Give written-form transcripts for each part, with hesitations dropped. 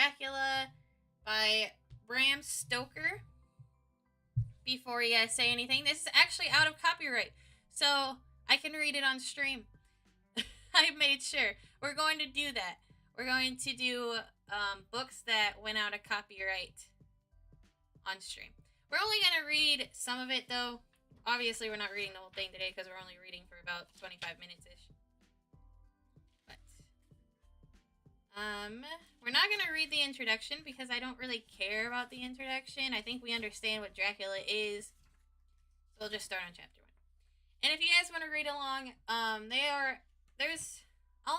Dracula by Bram Stoker. Before you guys say anything, this is actually out of copyright, so I can read it on stream. I made sure. We're going to do that. We're going to do books that went out of copyright on stream. We're only going to read some of it, though. Obviously, we're not reading the whole thing today because we're only reading for about 25 minutes-ish. But, we're not going to read the introduction because I don't really care about the introduction. I think we understand what Dracula is. So we'll just start on chapter 1. And if you guys want to read along, I'll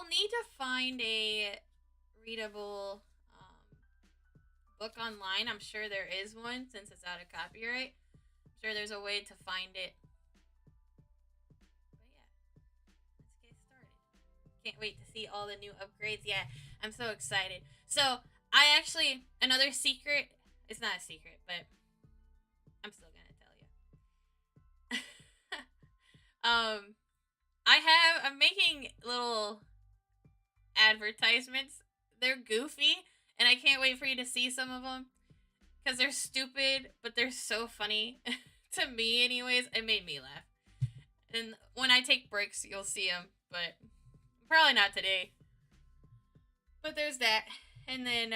need to find a readable book online. I'm sure there is one since it's out of copyright. I'm sure there's a way to find it. But yeah, let's get started. Can't wait to see all the new upgrades. Yeah, I'm so excited. So, another secret, it's not a secret, but I'm still gonna tell you. I'm making little advertisements. They're goofy, and I can't wait for you to see some of them because they're stupid, but they're so funny to me. Anyways, it made me laugh. And when I take breaks, you'll see them, but probably not today. But there's that, and then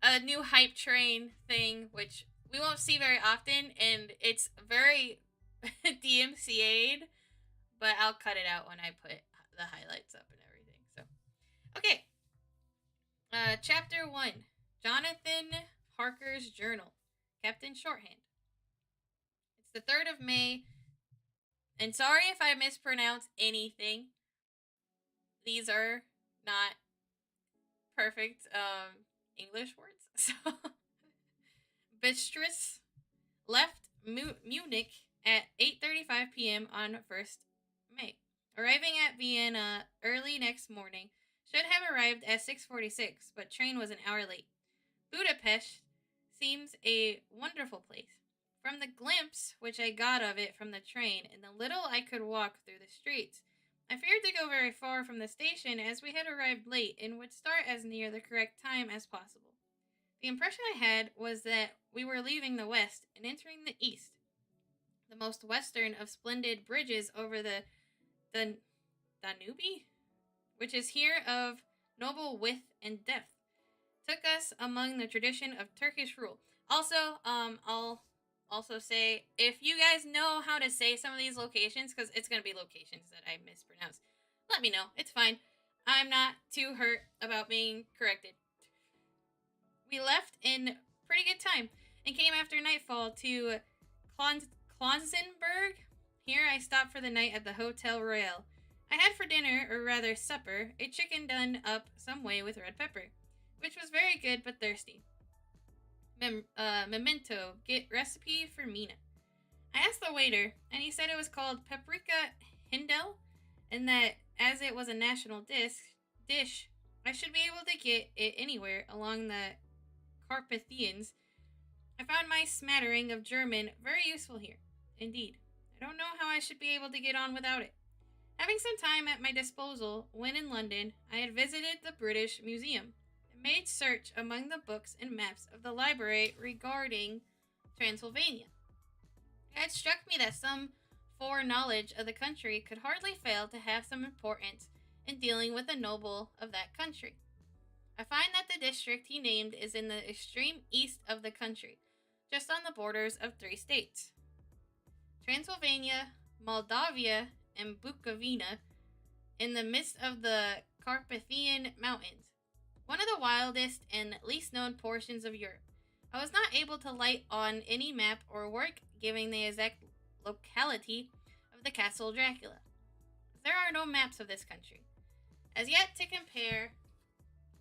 a new hype train thing, which we won't see very often, and it's very DMCA'd. But I'll cut it out when I put the highlights up and everything. So, okay. Chapter 1. Jonathan Parker's Journal. Kept in shorthand. It's the 3rd of May. And sorry if I mispronounce anything. These are not perfect English words. So, Bistrus left Munich at 8:35 p.m. on 1st May. Arriving at Vienna early next morning, should have arrived at 6:46, but train was an hour late. Budapest seems a wonderful place. From the glimpse which I got of it from the train and the little I could walk through the streets, I feared to go very far from the station as we had arrived late and would start as near the correct time as possible. The impression I had was that we were leaving the west and entering the east. The most western of splendid bridges over the Danube, which is here of noble width and depth, took us among the tradition of Turkish rule. Also, I'll also say, if you guys know how to say some of these locations, because it's going to be locations that I mispronounce, let me know. It's fine. I'm not too hurt about being corrected. We left in pretty good time and came after nightfall to Klausenberg. Here I stopped for the night at the Hotel Royal. I had for dinner, or rather supper, a chicken done up some way with red pepper, which was very good but thirsty. Memento, get recipe for Mina. I asked the waiter, and he said it was called paprika hindel, and that as it was a national dish, I should be able to get it anywhere along the Carpathians. I found my smattering of German very useful here. Indeed, I don't know how I should be able to get on without it. Having some time at my disposal when in London, I had visited the British Museum and made search among the books and maps of the library regarding Transylvania. It had struck me that some foreknowledge of the country could hardly fail to have some importance in dealing with a noble of that country. I find that the district he named is in the extreme east of the country, just on the borders of 3 states: Transylvania, Moldavia, and Bukovina, in the midst of the Carpathian Mountains, one of the wildest and least known portions of Europe. I was not able to light on any map or work giving the exact locality of the Castle Dracula. There are no maps of this country as yet to compare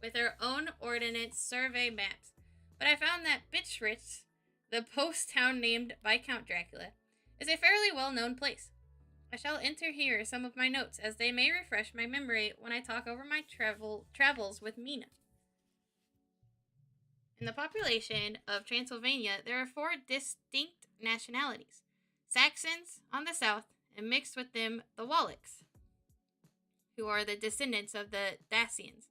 with our own Ordnance Survey maps, but I found that Bistrus, the post town named by Count Dracula, is a fairly well-known place. I shall enter here some of my notes, as they may refresh my memory when I talk over my travels with Mina. In the population of Transylvania, there are 4 distinct nationalities: Saxons on the south, and mixed with them the Wallachs, who are the descendants of the Dacians.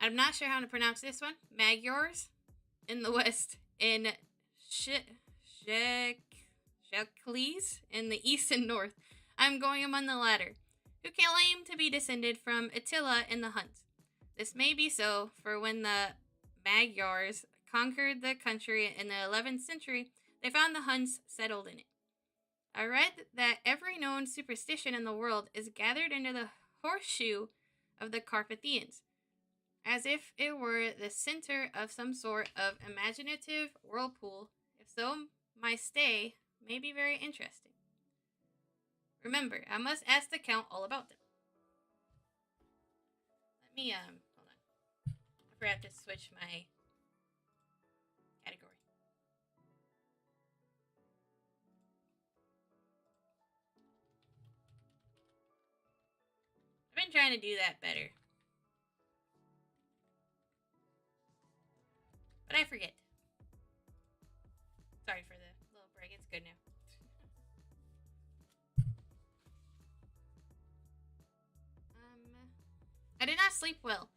I'm not sure how to pronounce this one. Magyars in the west, and Sheklis in the east and north. I'm going among the latter, who claim to be descended from Attila and the Huns. This may be so, for when the Magyars conquered the country in the 11th century, they found the Huns settled in it. I read that every known superstition in the world is gathered into the horseshoe of the Carpathians, as if it were the center of some sort of imaginative whirlpool. If so, my stay may be very interesting. Remember, I must ask the Count all about them. Let me, hold on. I forgot to switch my category. I've been trying to do that better, but I forget. Sorry for the little break. It's good now. I did not sleep well,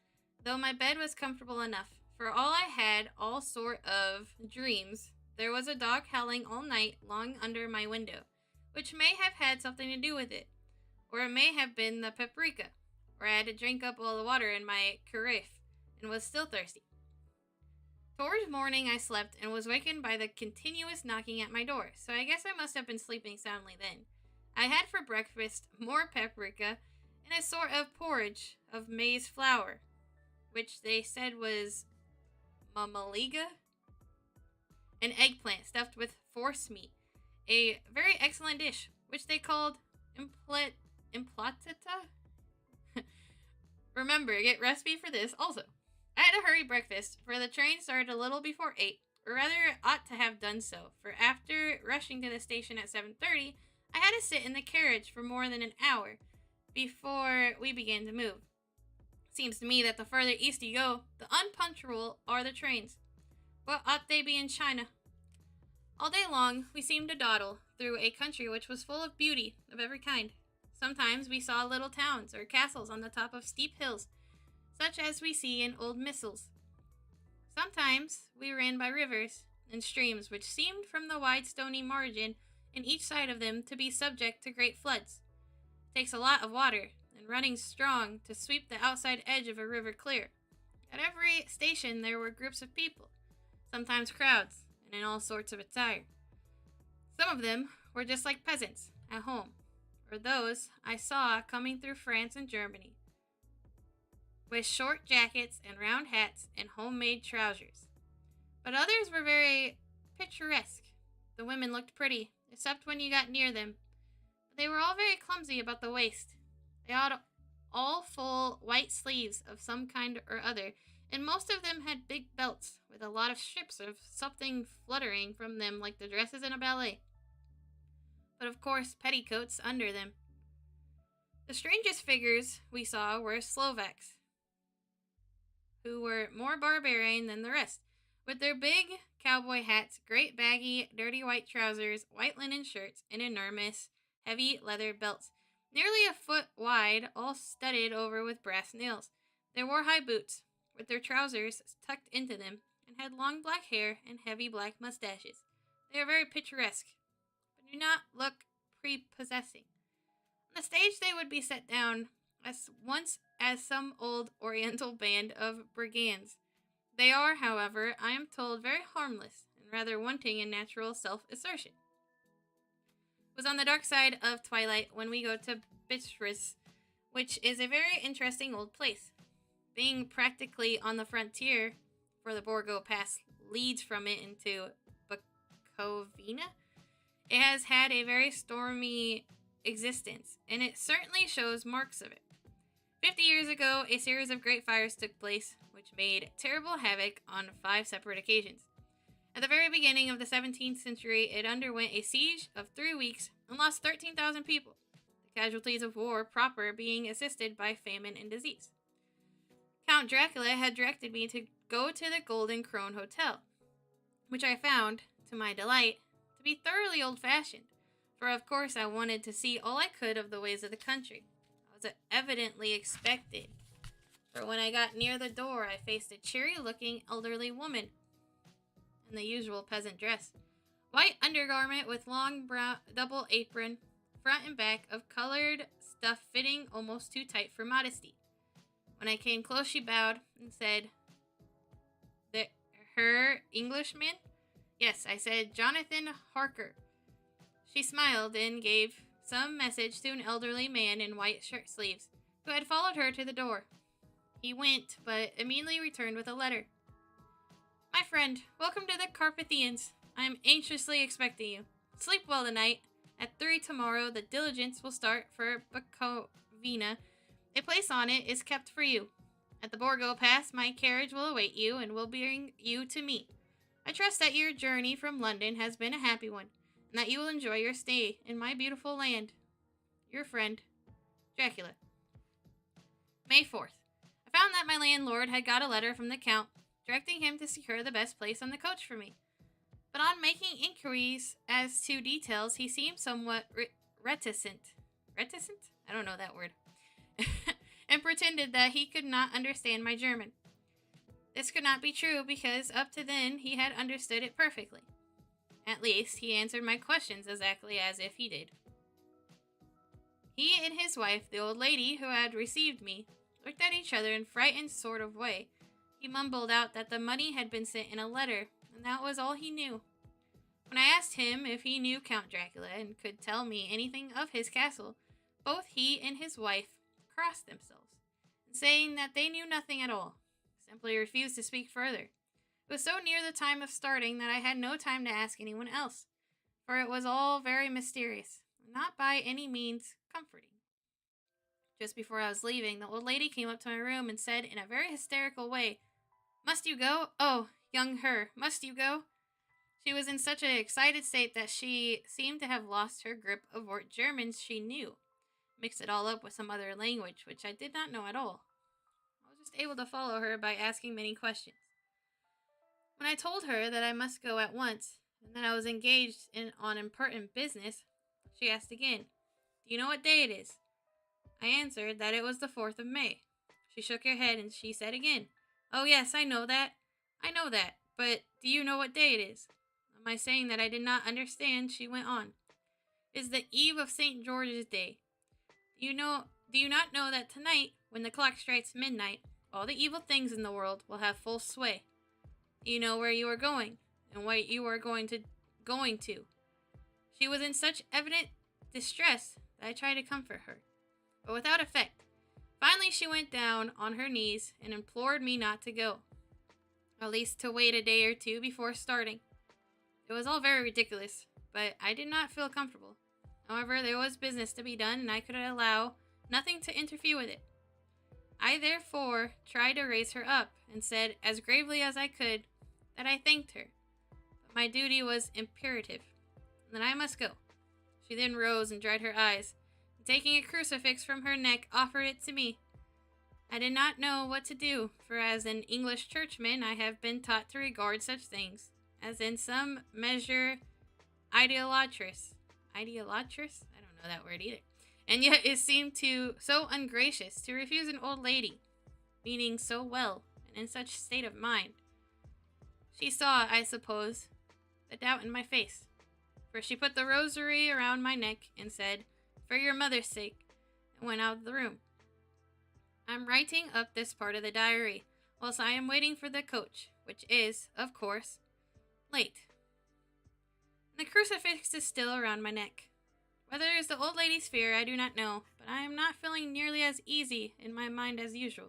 though my bed was comfortable enough. For all I had all sort of dreams, there was a dog howling all night long under my window, which may have had something to do with it, or it may have been the paprika, or I had to drink up all the water in my carafe and was still thirsty. Towards morning I slept and was wakened by the continuous knocking at my door, so I guess I must have been sleeping soundly then. I had for breakfast more paprika and a sort of porridge of maize flour, which they said was mamaliga, an eggplant stuffed with force meat, a very excellent dish, which they called implatata. Remember, get recipe for this also. I had a hurried breakfast, for the train started a little before 8, or rather ought to have done so, for after rushing to the station at 7:30, I had to sit in the carriage for more than an hour before we began to move. Seems to me that the further east you go, the unpunctual are the trains. What ought they be in China? All day long, we seemed to dawdle through a country which was full of beauty of every kind. Sometimes we saw little towns or castles on the top of steep hills, such as we see in old missals. Sometimes we ran by rivers and streams which seemed from the wide stony margin in each side of them to be subject to great floods. It takes a lot of water and running strong to sweep the outside edge of a river clear. At every station there were groups of people, sometimes crowds, and in all sorts of attire. Some of them were just like peasants at home, or those I saw coming through France and Germany, with short jackets and round hats and homemade trousers. But others were very picturesque. The women looked pretty, except when you got near them. But they were all very clumsy about the waist. They had all full white sleeves of some kind or other, and most of them had big belts with a lot of strips of something fluttering from them like the dresses in a ballet. But of course, petticoats under them. The strangest figures we saw were Slovaks, who were more barbarian than the rest, with their big cowboy hats, great baggy, dirty white trousers, white linen shirts, and enormous, heavy leather belts, nearly a foot wide, all studded over with brass nails. They wore high boots, with their trousers tucked into them, and had long black hair and heavy black mustaches. They are very picturesque, but do not look prepossessing. On the stage they would be set down as once as some old oriental band of brigands. They are, however, I am told, very harmless and rather wanting in natural self-assertion. It was on the dark side of twilight when we go to Bistriz, which is a very interesting old place. Being practically on the frontier, for the Borgo Pass leads from it into Bukovina, it has had a very stormy existence, and it certainly shows marks of it. 50 years ago, a series of great fires took place, which made terrible havoc on 5 separate occasions. At the very beginning of the 17th century, it underwent a siege of 3 weeks and lost 13,000 people, the casualties of war proper being assisted by famine and disease. Count Dracula had directed me to go to the Golden Crone Hotel, which I found, to my delight, to be thoroughly old-fashioned, for of course I wanted to see all I could of the ways of the country. I was evidently expected For when I got near the door, I faced a cheery-looking elderly woman in the usual peasant dress. White undergarment with long brown double apron, front and back of colored stuff fitting almost too tight for modesty. When I came close, she bowed and said, Her Englishman? Yes, I said, Jonathan Harker. She smiled and gave some message to an elderly man in white shirt sleeves, who had followed her to the door. He went, but immediately returned with a letter. My friend, welcome to the Carpathians. I am anxiously expecting you. Sleep well tonight. At 3 tomorrow, the diligence will start for Bukovina. A place on it is kept for you. At the Borgo Pass, my carriage will await you and will bring you to me. I trust that your journey from London has been a happy one, and that you will enjoy your stay in my beautiful land. Your friend, Dracula. May 4th. I found that my landlord had got a letter from the Count, directing him to secure the best place on the coach for me. But on making inquiries as to details, he seemed somewhat reticent. Reticent? I don't know that word. And pretended that he could not understand my German. This could not be true because up to then he had understood it perfectly. At least, he answered my questions exactly as if he did. He and his wife, the old lady who had received me, looked at each other in a frightened sort of way. He mumbled out that the money had been sent in a letter, and that was all he knew. When I asked him if he knew Count Dracula and could tell me anything of his castle, both he and his wife crossed themselves, saying that they knew nothing at all, simply refused to speak further. It was so near the time of starting that I had no time to ask anyone else, for it was all very mysterious, not by any means comforting. Just before I was leaving, the old lady came up to my room and said in a very hysterical way, Must you go? Oh, young her, must you go? She was in such an excited state that she seemed to have lost her grip of what German she knew, mixed it all up with some other language, which I did not know at all. I was just able to follow her by asking many questions. When I told her that I must go at once, and that I was engaged on important business, she asked again, Do you know what day it is? I answered that it was the 4th of May. She shook her head and she said again, Oh yes, I know that, but do you know what day it is? On my saying that I did not understand, she went on, It is the eve of St. George's Day. Do you not know that tonight, when the clock strikes midnight, all the evil things in the world will have full sway? Do you know where you are going, and what you are going to? She was in such evident distress that I tried to comfort her, but without effect. Finally, she went down on her knees and implored me not to go, at least to wait a day or two before starting. It was all very ridiculous, but I did not feel comfortable. However, there was business to be done, and I could allow nothing to interfere with it. I therefore tried to raise her up, and said, as gravely as I could, that I thanked her, but my duty was imperative, and that I must go. She then rose and dried her eyes, and taking a crucifix from her neck, offered it to me. I did not know what to do, for as an English churchman I have been taught to regard such things as in some measure idolatrous. Idolatrous? I don't know that word either. And yet it seemed so ungracious to refuse an old lady, meaning so well and in such state of mind. She saw, I suppose, the doubt in my face, for she put the rosary around my neck and said, For your mother's sake, and went out of the room. I'm writing up this part of the diary, whilst I am waiting for the coach, which is, of course, late. The crucifix is still around my neck. Whether it is the old lady's fear, I do not know, but I am not feeling nearly as easy in my mind as usual.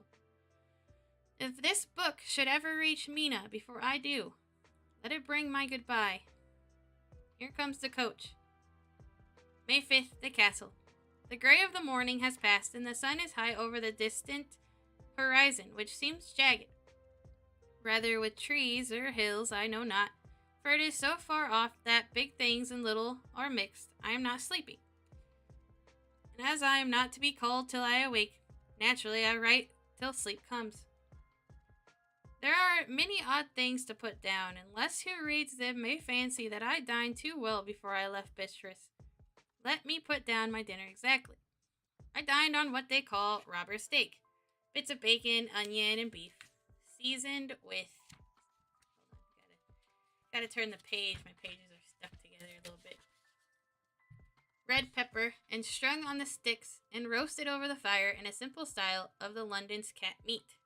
If this book should ever reach Mina before I do, let it bring my goodbye. Here comes the coach. May 5th, the castle. The gray of the morning has passed, and the sun is high over the distant horizon, which seems jagged. Rather with trees or hills, I know not, for it is so far off that big things and little are mixed. I am not sleepy. And as I am not to be called till I awake, naturally I write till sleep comes. There are many odd things to put down, and less who reads them may fancy that I dined too well before I left Bistris. Let me put down my dinner exactly. I dined on what they call robber steak, bits of bacon, onion, and beef, seasoned with. Gotta turn the page. My pages are stuck together a little bit. Red pepper, and strung on the sticks and roasted over the fire in a simple style of the London's cat meat.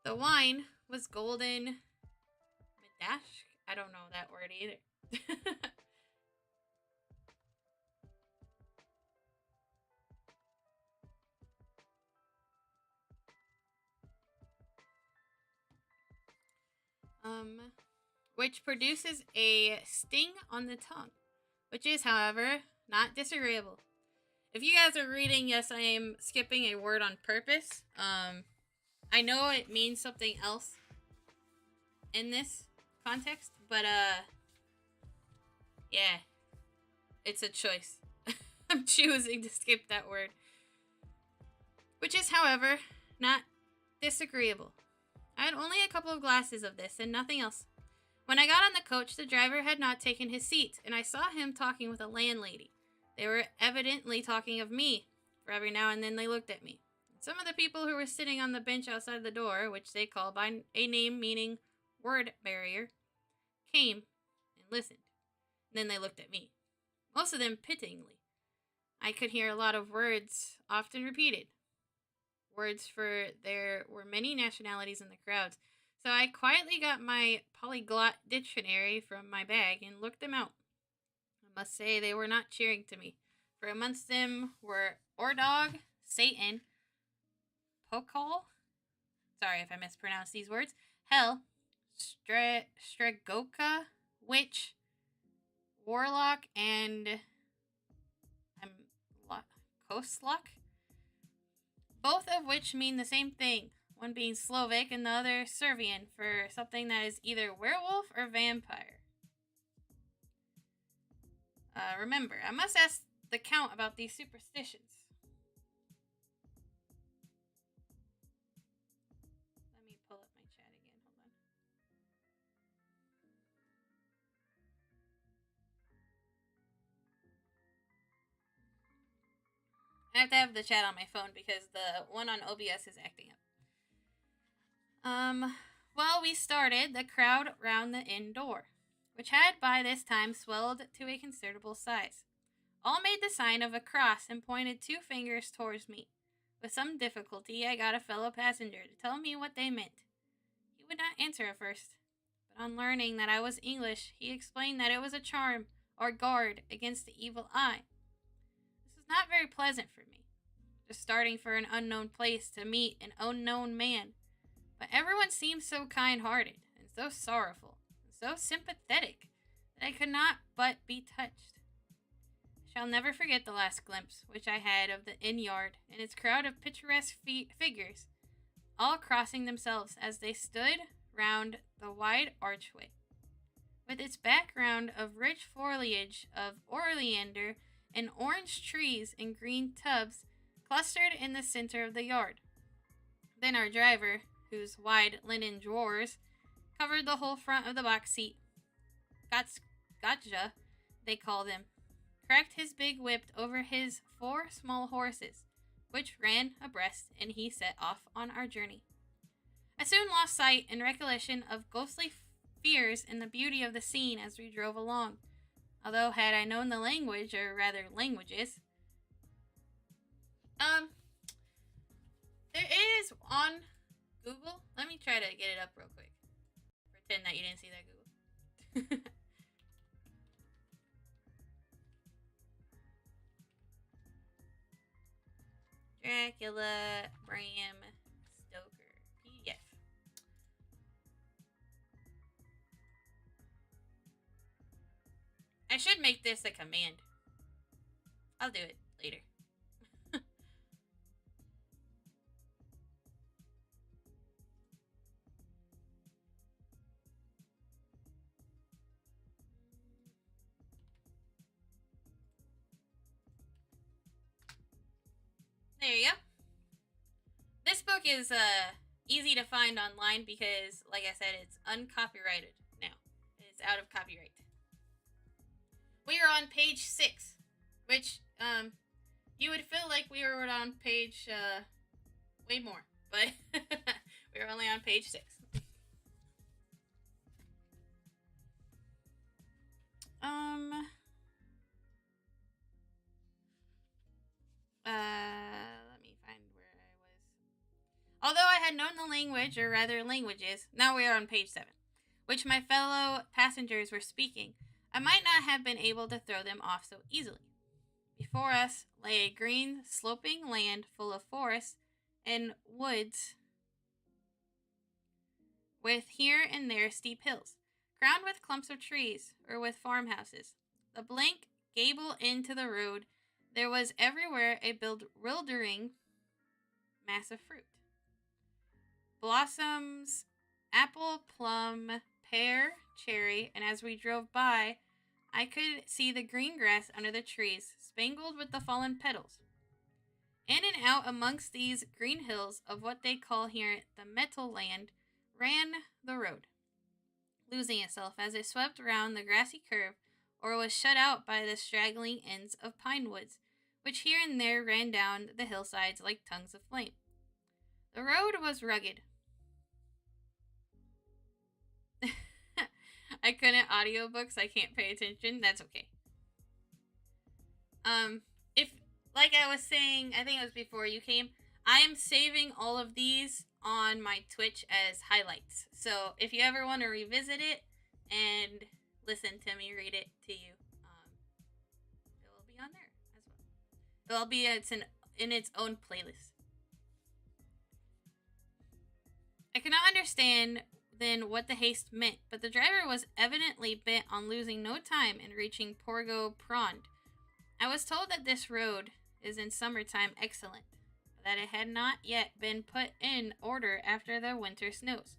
The wine was golden. Madash? I don't know that word either. Which produces a sting on the tongue, which is, however, not disagreeable. If you guys are reading, yes, I am skipping a word on purpose. I know it means something else in this context, but yeah, it's a choice. I'm choosing to skip that word, which is, however, not disagreeable. I had only a couple of glasses of this and nothing else. When I got on the coach, the driver had not taken his seat, and I saw him talking with a landlady. They were evidently talking of me, for every now and then they looked at me. Some of the people who were sitting on the bench outside the door, which they call by a name meaning word barrier, came and listened. And then they looked at me. Most of them pityingly. I could hear a lot of words, often repeated. Words for there were many nationalities in the crowds. So I quietly got my polyglot dictionary from my bag and looked them out. I must say they were not cheering to me, for amongst them were Ordog, Satan, Pokal, sorry if I mispronounced these words, Hell, Stregoka, Witch, Warlock, and Koslok, both of which mean the same thing, one being Slovak and the other Serbian for something that is either werewolf or vampire. Remember, I must ask the Count about these superstitions. Let me pull up my chat again. Hold on. I have to have the chat on my phone because the one on OBS is acting up. Well, we started the crowd round the inn door, which had by this time swelled to a considerable size. All made the sign of a cross and pointed two fingers towards me. With some difficulty, I got a fellow passenger to tell me what they meant. He would not answer at first, but on learning that I was English, he explained that it was a charm or guard against the evil eye. This was not very pleasant for me, just starting for an unknown place to meet an unknown man. But everyone seemed so kind-hearted and so sorrowful and so sympathetic that I could not but be touched. I shall never forget the last glimpse which I had of the inn yard and its crowd of picturesque figures, all crossing themselves as they stood round the wide archway, with its background of rich foliage of oleander and orange trees in green tubs clustered in the center of the yard. Then our driver, whose wide linen drawers covered the whole front of the box seat, Gotcha, they called him, cracked his big whip over his 4 small horses, which ran abreast, and he set off on our journey. I soon lost sight and recollection of ghostly fears in the beauty of the scene as we drove along, although had I known the language, or rather languages, there is on Google. Let me try to get it up real quick. Pretend that you didn't see that, Google. Dracula, Bram, Stoker, PDF. I should make this a command. I'll do it later. There you go. This book is easy to find online because, like I said, it's uncopyrighted now. It's out of copyright. We are on page 6, which you would feel like we were on page way more, but we're only on page 6. Let me find where I was. Although I had known the language, or rather languages, now we are on page 7, which my fellow passengers were speaking, I might not have been able to throw them off so easily. Before us lay a green, sloping land full of forests and woods, with here and there steep hills, crowned with clumps of trees, or with farmhouses. The blank gable end to the road, there was everywhere a bewildering mass of fruit. Blossoms, apple, plum, pear, cherry, and as we drove by, I could see the green grass under the trees, spangled with the fallen petals. In and out amongst these green hills of what they call here the metal land ran the road, losing itself as it swept round the grassy curve or was shut out by the straggling ends of pine woods, which here and there ran down the hillsides like tongues of flame. The road was rugged. I couldn't audiobooks, I can't pay attention, that's okay. If, like I was saying, I think it was before you came, I am saving all of these on my Twitch as highlights. So if you ever want to revisit it and listen to me read it to you, it will be on there as well. It's in its own playlist. I could not understand then what the haste meant, but the driver was evidently bent on losing no time in reaching Porgo Pond. I was told that this road is in summertime excellent, but that it had not yet been put in order after the winter snows.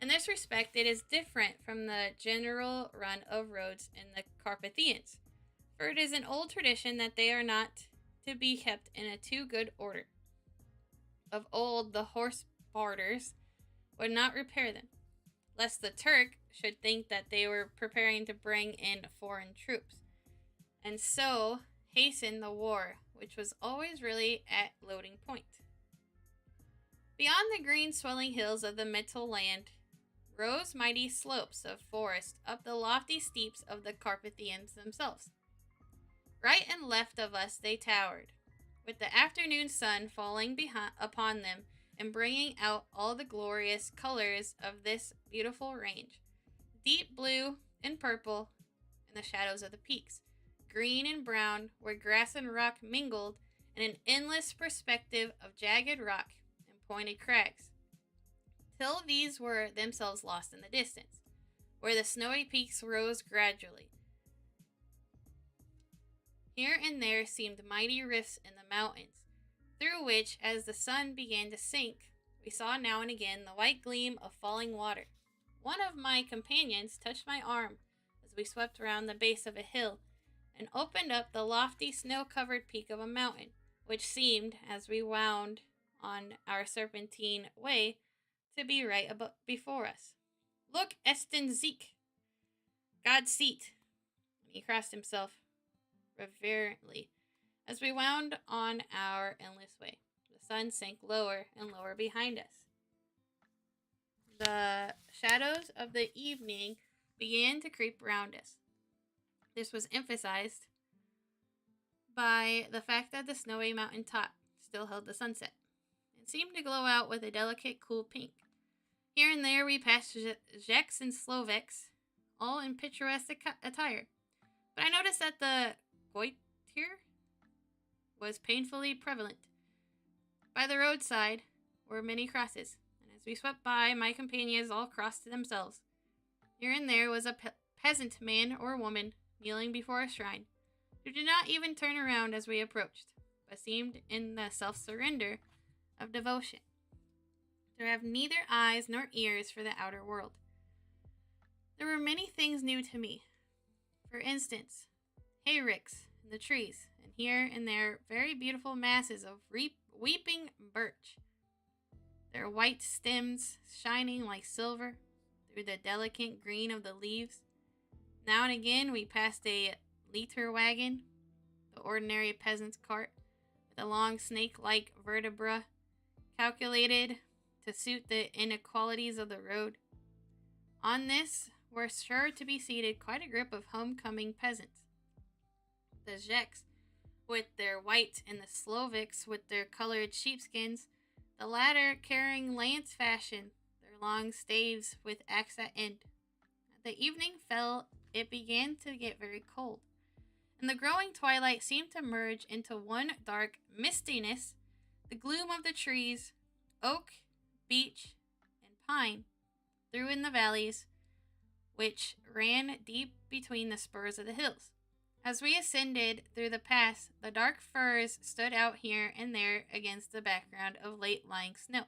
In this respect, it is different from the general run of roads in the Carpathians, for it is an old tradition that they are not to be kept in a too good order. Of old, the horse barders would not repair them, lest the Turk should think that they were preparing to bring in foreign troops, and so hasten the war, which was always really at loading point. Beyond the green swelling hills of the Metal land rose mighty slopes of forest up the lofty steeps of the Carpathians themselves. Right and left of us they towered, with the afternoon sun falling upon them and bringing out all the glorious colors of this beautiful range, deep blue and purple in the shadows of the peaks, green and brown where grass and rock mingled in an endless perspective of jagged rock and pointed crags, till these were themselves lost in the distance, where the snowy peaks rose gradually. Here and there seemed mighty rifts in the mountains, through which, as the sun began to sink, we saw now and again the white gleam of falling water. One of my companions touched my arm as we swept round the base of a hill and opened up the lofty snow-covered peak of a mountain, which seemed, as we wound on our serpentine way, to be right before us. "Look, Esten Zeek, God's seat," and he crossed himself reverently as we wound on our endless way. The sun sank lower and lower behind us. The shadows of the evening began to creep round us. This was emphasized by the fact that the snowy mountain top still held the sunset. It seemed to glow out with a delicate, cool pink. Here and there we passed Czechs and Slovaks, all in picturesque attire. But I noticed that the goiter was painfully prevalent. By the roadside were many crosses, and as we swept by, my companions all crossed themselves. Here and there was a peasant man or woman kneeling before a shrine, who did not even turn around as we approached, but seemed in the self-surrender of devotion to have neither eyes nor ears for the outer world. There were many things new to me. For instance, hayricks in the trees, and here and there very beautiful masses of weeping birch, their white stems shining like silver through the delicate green of the leaves. Now and again we passed a litter wagon, the ordinary peasant's cart, with a long snake-like vertebra calculated to suit the inequalities of the road. On this were sure to be seated quite a group of homecoming peasants. The Czechs, with their white, and the Slovaks, with their colored sheepskins, the latter carrying lance fashion, their long staves with axe at end. The evening fell, it began to get very cold, and the growing twilight seemed to merge into one dark mistiness. The gloom of the trees, oak, beech, and pine, threw in the valleys, which ran deep between the spurs of the hills. As we ascended through the pass, the dark firs stood out here and there against the background of late-lying snow.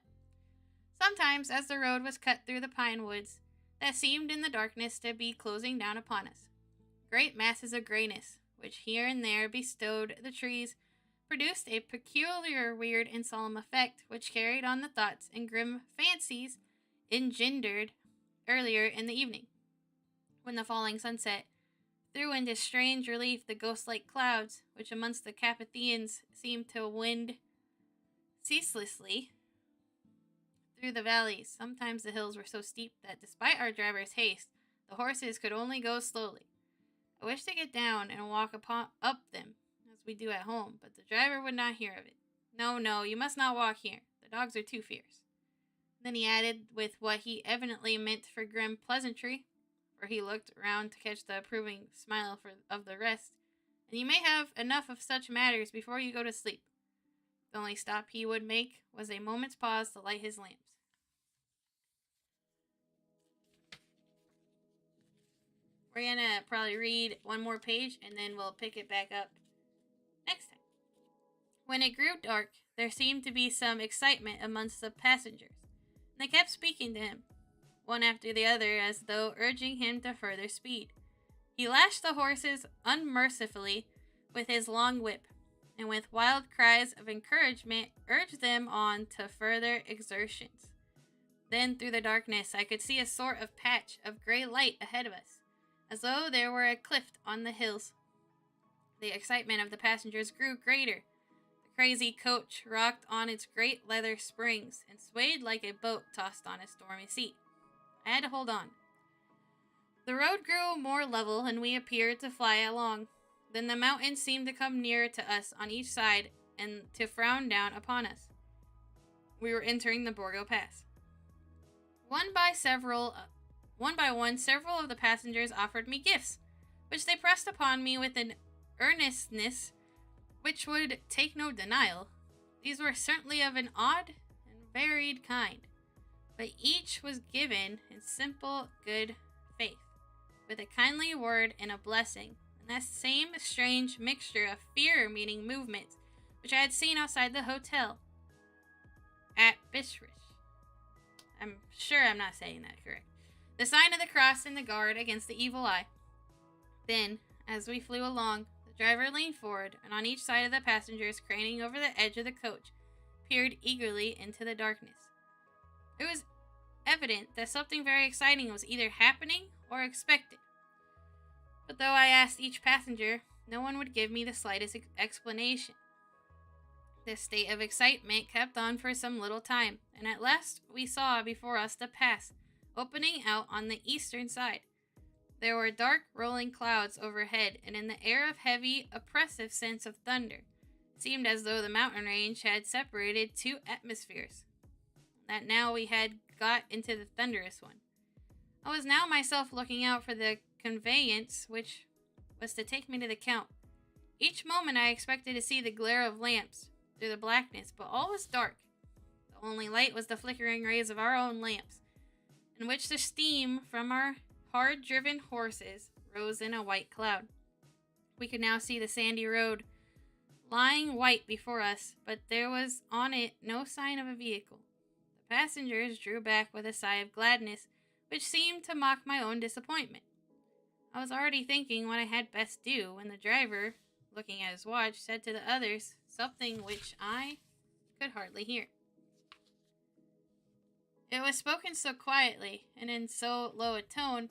Sometimes, as the road was cut through the pine woods, that seemed in the darkness to be closing down upon us. Great masses of grayness, which here and there bestowed the trees, produced a peculiar, weird, and solemn effect, which carried on the thoughts and grim fancies engendered earlier in the evening, when the falling sunset threw into strange relief the ghost-like clouds, which amongst the Carpathians seemed to wind ceaselessly through the valleys. Sometimes the hills were so steep that, despite our driver's haste, the horses could only go slowly. I wished to get down and walk up them, as we do at home, but the driver would not hear of it. No, you must not walk here. The dogs are too fierce. Then he added, with what he evidently meant for grim pleasantry, for he looked round to catch the approving smile of the rest, and you may have enough of such matters before you go to sleep. The only stop he would make was a moment's pause to light his lamps. We're going to probably read one more page, and then we'll pick it back up next time. When it grew dark, there seemed to be some excitement amongst the passengers, and they kept speaking to him, one after the other, as though urging him to further speed. He lashed the horses unmercifully with his long whip, and with wild cries of encouragement urged them on to further exertions. Then, through the darkness, I could see a sort of patch of gray light ahead of us, as though there were a cliff on the hills. The excitement of the passengers grew greater. The crazy coach rocked on its great leather springs and swayed like a boat tossed on a stormy sea. I had to hold on. The road grew more level, and we appeared to fly along. Then the mountains seemed to come nearer to us on each side and to frown down upon us. We were entering the Borgo Pass. One by one, several of the passengers offered me gifts, which they pressed upon me with an earnestness which would take no denial. These were certainly of an odd and varied kind, but each was given in simple good faith, with a kindly word and a blessing, and that same strange mixture of fear-meeting movements which I had seen outside the hotel at Bishrish. I'm sure I'm not saying that correct. The sign of the cross and the guard against the evil eye. Then, as we flew along, the driver leaned forward, and on each side of the passengers, craning over the edge of the coach, peered eagerly into the darkness. It was evident that something very exciting was either happening or expected. But though I asked each passenger, no one would give me the slightest explanation. This state of excitement kept on for some little time, and at last we saw before us the pass, opening out on the eastern side. There were dark rolling clouds overhead, and in the air a heavy, oppressive sense of thunder. It seemed as though the mountain range had separated two atmospheres, that now we had got into the thunderous one. I was now myself looking out for the conveyance which was to take me to the Count. Each moment I expected to see the glare of lamps through the blackness, but all was dark. The only light was the flickering rays of our own lamps, in which the steam from our hard-driven horses rose in a white cloud. We could now see the sandy road lying white before us, but there was on it no sign of a vehicle. The passengers drew back with a sigh of gladness, which seemed to mock my own disappointment. I was already thinking what I had best do, when the driver, looking at his watch, said to the others something which I could hardly hear. It was spoken so quietly, and in so low a tone,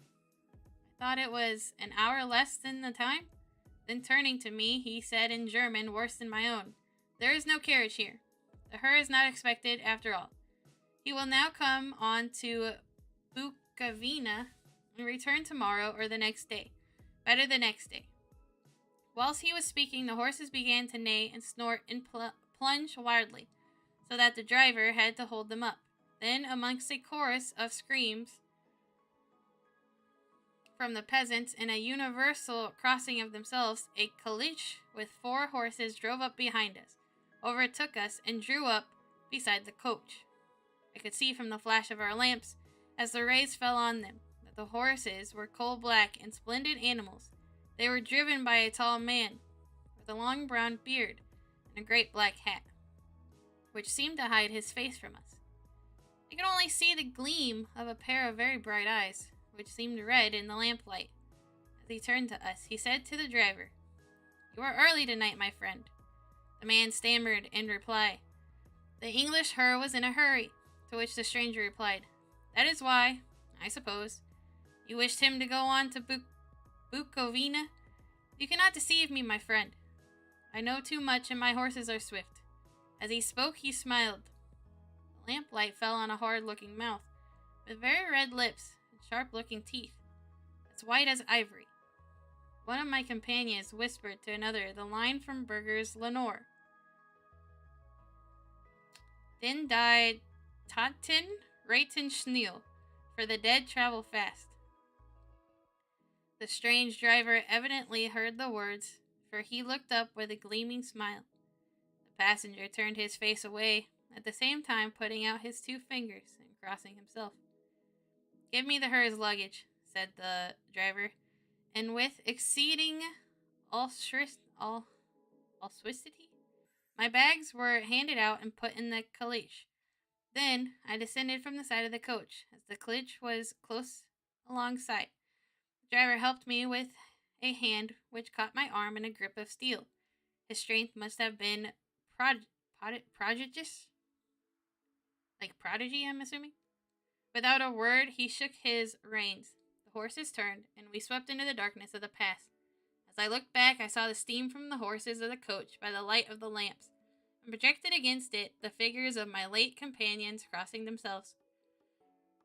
I thought it was an hour less than the time. Then turning to me, he said in German worse than my own, "There is no carriage here. The her is not expected after all. He will now come on to Bukovina and return tomorrow or the next day. Better the next day. Whilst he was speaking, the horses began to neigh and snort and plunge wildly, so that the driver had to hold them up. Then, amongst a chorus of screams from the peasants and a universal crossing of themselves, a caliche with 4 horses drove up behind us, overtook us, and drew up beside the coach. I could see from the flash of our lamps, as the rays fell on them, that the horses were coal-black and splendid animals. They were driven by a tall man, with a long brown beard and a great black hat, which seemed to hide his face from us. I could only see the gleam of a pair of very bright eyes, which seemed red in the lamplight. As he turned to us, he said to the driver, "You are early tonight, my friend." The man stammered in reply. The English her was in a hurry, to which the stranger replied, "That is why, I suppose, you wished him to go on to Bukovina. You cannot deceive me, my friend. I know too much, and my horses are swift." As he spoke, he smiled. The lamplight fell on a hard-looking mouth, with very red lips and sharp-looking teeth, as white as ivory. One of my companions whispered to another the line from Burger's Lenore. "Then died Taten Reiten Schneel, for the dead travel fast." The strange driver evidently heard the words, for he looked up with a gleaming smile. The passenger turned his face away, at the same time putting out his 2 fingers and crossing himself. "Give me the her's luggage," said the driver, and with exceeding altruisity, my bags were handed out and put in the caliche. Then I descended from the side of the coach, as the caliche was close alongside. The driver helped me with a hand which caught my arm in a grip of steel. His strength must have been prodigious. Like prodigy, I'm assuming. Without a word, he shook his reins. The horses turned, and we swept into the darkness of the pass. As I looked back, I saw the steam from the horses of the coach by the light of the lamps, and projected against it the figures of my late companions crossing themselves.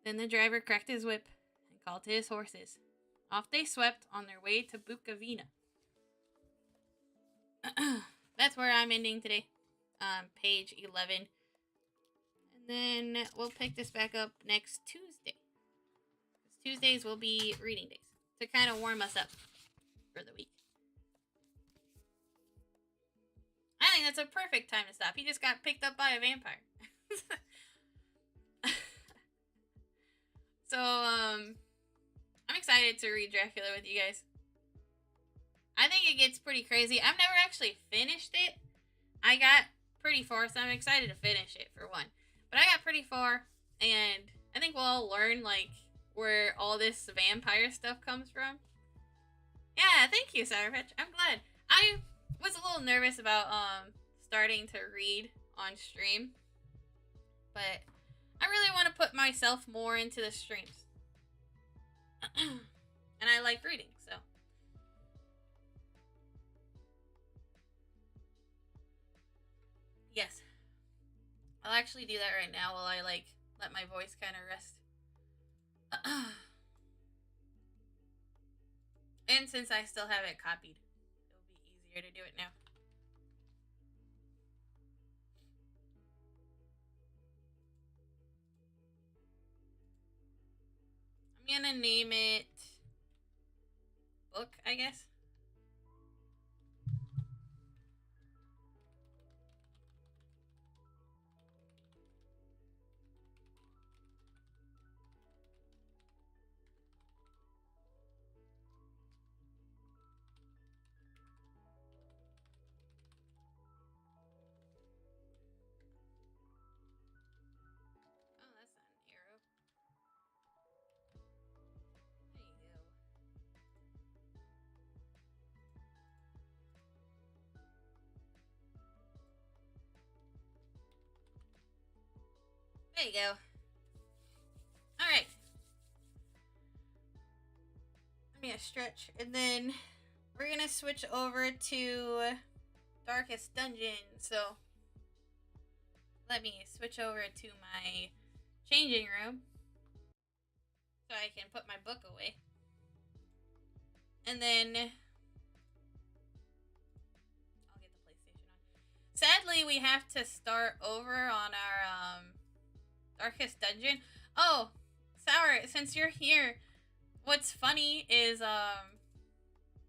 Then the driver cracked his whip and called to his horses. Off they swept on their way to Bukovina. That's where I'm ending today. Page 11. And then we'll pick this back up next Tuesday. Tuesdays will be reading days to kind of warm us up for the week. I think that's a perfect time to stop. He just got picked up by a vampire. So, I'm excited to read Dracula with you guys. I think it gets pretty crazy. I've never actually finished it. I got pretty far, so I'm excited to finish it, for one. But I got pretty far, and I think we'll all learn, like, where all this vampire stuff comes from. Yeah, thank you, Sour Patch. I'm glad. I was a little nervous about starting to read on stream, but I really want to put myself more into the streams. And I like reading, so. Yes. I'll actually do that right now while I, like, let my voice kind of rest. And since I still have it copied, it'll be easier to do it now. I'm gonna name it book, I guess. Oh, that's not an arrow. There you go. There you go. Alright. Let me stretch. And then we're gonna switch over to Darkest Dungeon. So let me switch over to my changing room so I can put my book away. And then I'll get the PlayStation on. Sadly, we have to start over on our darkest dungeon. Oh, Sour, since you're here, what's funny is